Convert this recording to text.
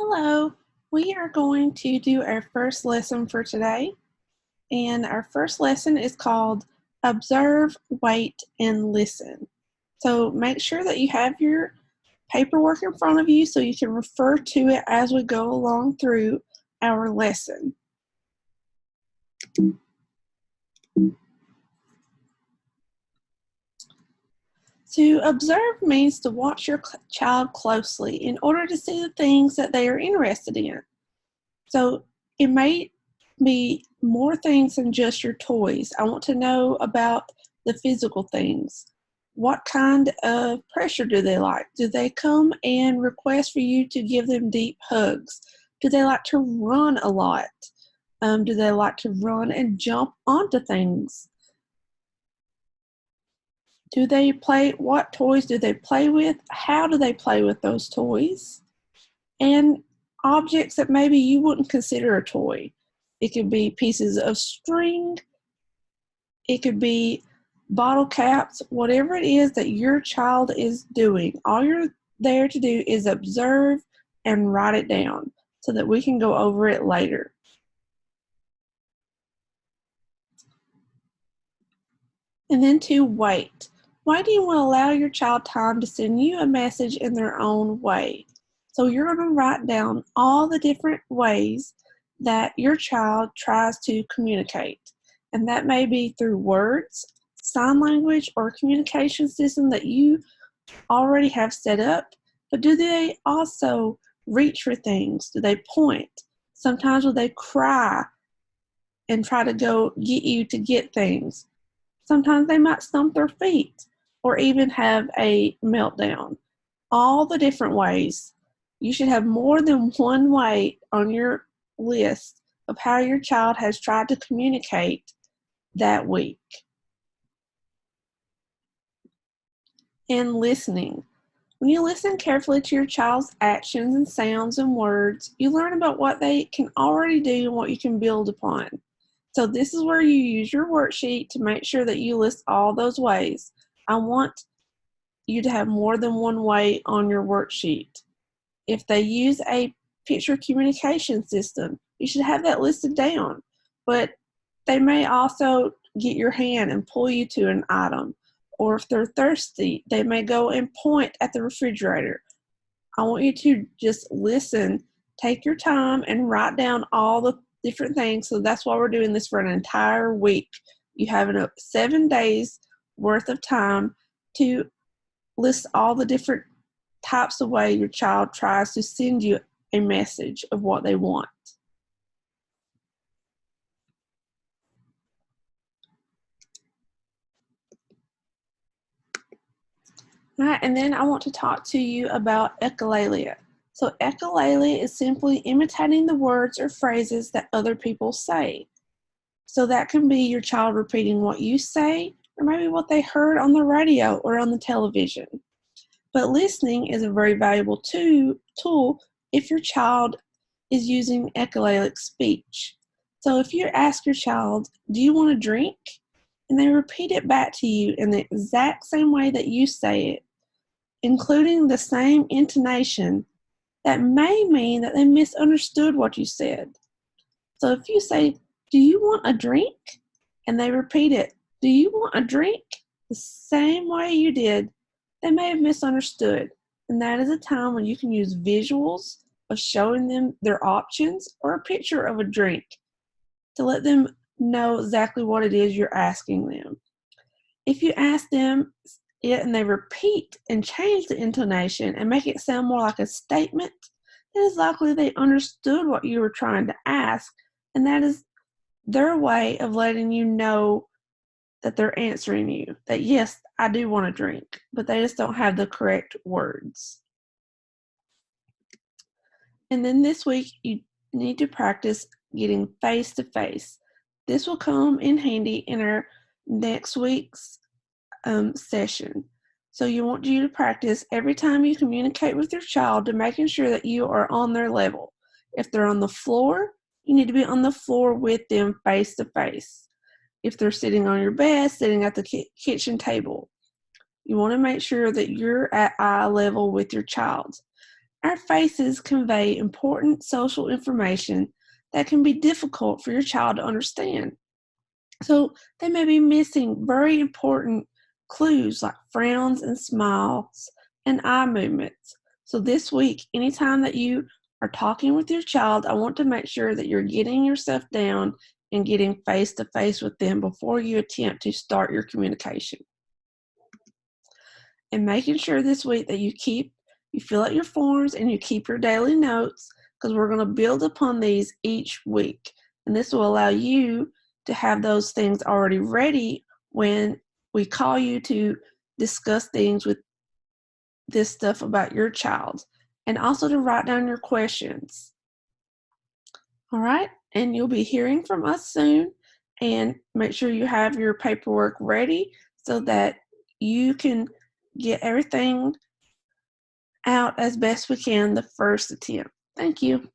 Hello, we are going to do our first lesson for today, and our first lesson is called Observe, Wait, and Listen. So make sure that you have your paperwork in front of you so you can refer to it as we go along through our lesson. To observe means to watch your child closely in order to see the things that they are interested in. So it may be more things than just your toys. I want to know about the physical things. What kind of pressure do they like? Do they come and request for you to give them deep hugs? Do they like to run a lot? Do they like to run and jump onto things? Do they play? What toys do they play with? How do they play with those toys? And objects that maybe you wouldn't consider a toy. It could be pieces of string, it could be bottle caps, whatever it is that your child is doing. All you're there to do is observe and write it down so that we can go over it later. And then to wait. Waiting will allow your child time to send you a message in their own way. So you're going to write down all the different ways that your child tries to communicate. And that may be through words, sign language, or a communication system that you already have set up. But do they also reach for things? Do they point? Sometimes will they cry and try to go get you to get things? Sometimes they might stomp their feet or even have a meltdown. All the different ways. You should have more than one way on your list of how your child has tried to communicate that week. And listening. When you listen carefully to your child's actions and sounds and words, you learn about what they can already do and what you can build upon. So this is where you use your worksheet to make sure that you list all those ways. I want you to have more than one way on your worksheet. If they use a picture communication system, you should have that listed down. But they may also get your hand and pull you to an item. Or if they're thirsty, they may go and point at the refrigerator. I want you to just listen, take your time, and write down all the different things. So that's why we're doing this for an entire week. You have 7 days worth of time to list all the different types of ways your child tries to send you a message of what they want. All right, and then I want to talk to you about echolalia. So echolalia is simply imitating the words or phrases that other people say. So that can be your child repeating what you say, or maybe what they heard on the radio or on the television. But listening is a very valuable tool if your child is using echolalic speech. So if you ask your child, do you want a drink? And they repeat it back to you in the exact same way that you say it, including the same intonation, that may mean that they misunderstood what you said. So if you say, do you want a drink? And they repeat it, do you want a drink? The same way you did, they may have misunderstood. And that is a time when you can use visuals of showing them their options or a picture of a drink to let them know exactly what it is you're asking them. If you ask them it and they repeat and change the intonation and make it sound more like a statement, then it's likely they understood what you were trying to ask, and that is their way of letting you know that they're answering you, that yes, I do want a drink, but they just don't have the correct words. And then this week, you need to practice getting face to face. This will come in handy in our next week's session. So you want you to practice every time you communicate with your child to making sure that you are on their level. If they're on the floor, you need to be on the floor with them face to face. If they're sitting on your bed, sitting at the kitchen table, you want to make sure that you're at eye level with your child. Our faces convey important social information that can be difficult for your child to understand. So they may be missing very important clues like frowns and smiles and eye movements. So this week, anytime that you are talking with your child, I want to make sure that you're getting yourself down and getting face to face with them before you attempt to start your communication. And making sure this week that you fill out your forms and you keep your daily notes, because we're going to build upon these each week. And this will allow you to have those things already ready when we call you to discuss things with this stuff about your child, and also to write down your questions. All right, and you'll be hearing from us soon, and make sure you have your paperwork ready so that you can get everything out as best we can the first attempt. Thank you.